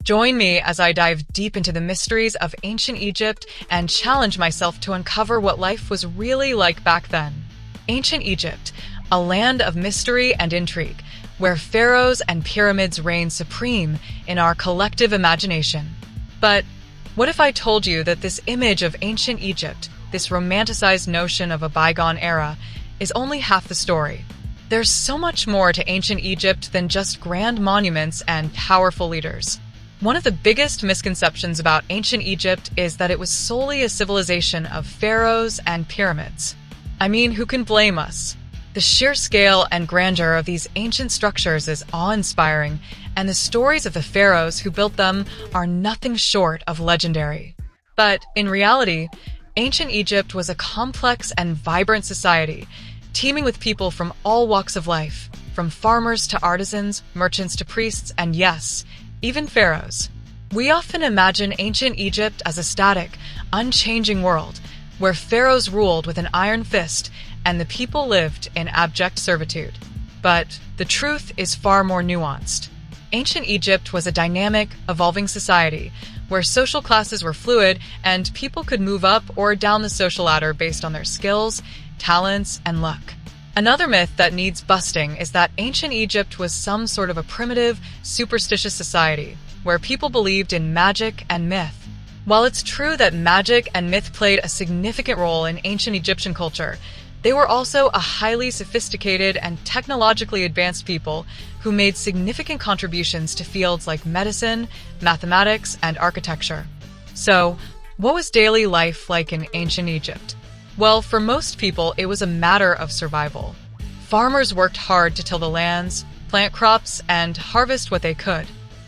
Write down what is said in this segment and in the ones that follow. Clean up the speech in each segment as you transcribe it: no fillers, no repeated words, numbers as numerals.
Join me as I dive deep into the mysteries of ancient Egypt and challenge myself to uncover what life was really like back then. Ancient Egypt, a land of mystery and intrigue, where pharaohs and pyramids reign supreme in our collective imagination. But what if I told you that this image of ancient Egypt, this romanticized notion of a bygone era, is only half the story? There's so much more to ancient Egypt than just grand monuments and powerful leaders. One of the biggest misconceptions about ancient Egypt is that it was solely a civilization of pharaohs and pyramids. I mean, who can blame us? The sheer scale and grandeur of these ancient structures is awe-inspiring, and the stories of the pharaohs who built them are nothing short of legendary. But in reality, ancient Egypt was a complex and vibrant society, teeming with people from all walks of life, from farmers to artisans, merchants to priests, and yes, even pharaohs. We often imagine ancient Egypt as a static, unchanging world, where pharaohs ruled with an iron fist and the people lived in abject servitude. But the truth is far more nuanced. Ancient Egypt was a dynamic, evolving society where social classes were fluid and people could move up or down the social ladder based on their skills, talents, and luck. Another myth that needs busting is that ancient Egypt was some sort of a primitive, superstitious society where people believed in magic and myth. While it's true that magic and myth played a significant role in ancient Egyptian culture, they were also a highly sophisticated and technologically advanced people who made significant contributions to fields like medicine, mathematics, and architecture. So, what was daily life like in ancient Egypt? Well, for most people, it was a matter of survival. Farmers worked hard to till the lands, plant crops, and harvest what they could.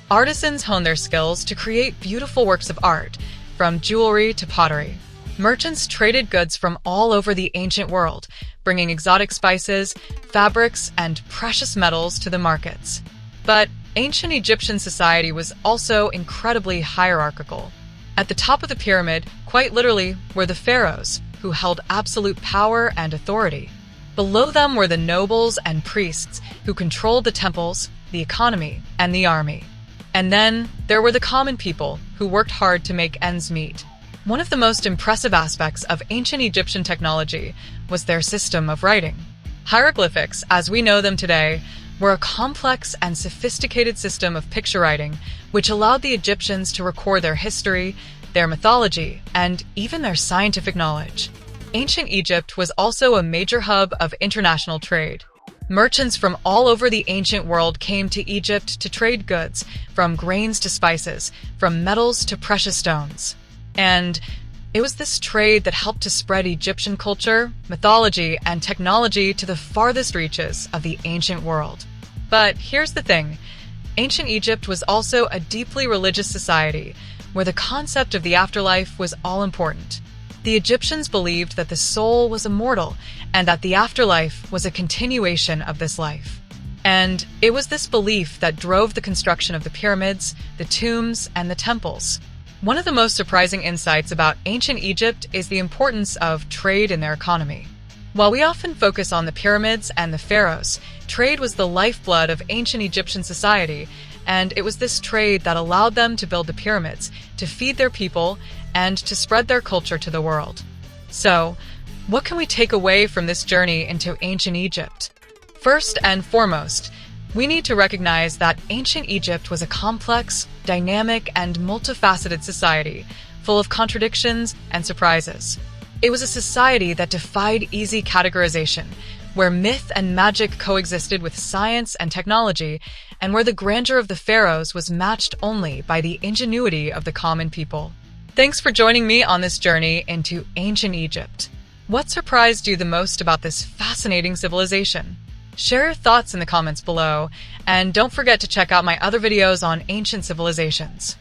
Artisans honed their skills to create beautiful works of art, from jewelry to pottery. Merchants traded goods from all over the ancient world, bringing exotic spices, fabrics, and precious metals to the markets. But ancient Egyptian society was also incredibly hierarchical. At the top of the pyramid, quite literally, were the pharaohs, who held absolute power and authority. Below them were the nobles and priests, who controlled the temples, the economy, and the army. And then there were the common people, who worked hard to make ends meet. One of the most impressive aspects of ancient Egyptian technology was their system of writing. Hieroglyphics, as we know them today, were a complex and sophisticated system of picture writing, which allowed the Egyptians to record their history, their mythology, and even their scientific knowledge. Ancient Egypt was also a major hub of international trade. Merchants from all over the ancient world came to Egypt to trade goods, from grains to spices, from metals to precious stones. And it was this trade that helped to spread Egyptian culture, mythology, and technology to the farthest reaches of the ancient world. But here's the thing. Ancient Egypt was also a deeply religious society, where the concept of the afterlife was all important. The Egyptians believed that the soul was immortal and that the afterlife was a continuation of this life. And it was this belief that drove the construction of the pyramids, the tombs, and the temples. One of the most surprising insights about ancient Egypt is the importance of trade in their economy. While we often focus on the pyramids and the pharaohs, trade was the lifeblood of ancient Egyptian society, and it was this trade that allowed them to build the pyramids, to feed their people, and to spread their culture to the world. So, what can we take away from this journey into ancient Egypt? First and foremost, we need to recognize that ancient Egypt was a complex, dynamic, and multifaceted society, full of contradictions and surprises. It was a society that defied easy categorization, where myth and magic coexisted with science and technology, and where the grandeur of the pharaohs was matched only by the ingenuity of the common people. Thanks for joining me on this journey into ancient Egypt. What surprised you the most about this fascinating civilization? Share your thoughts in the comments below, and don't forget to check out my other videos on ancient civilizations.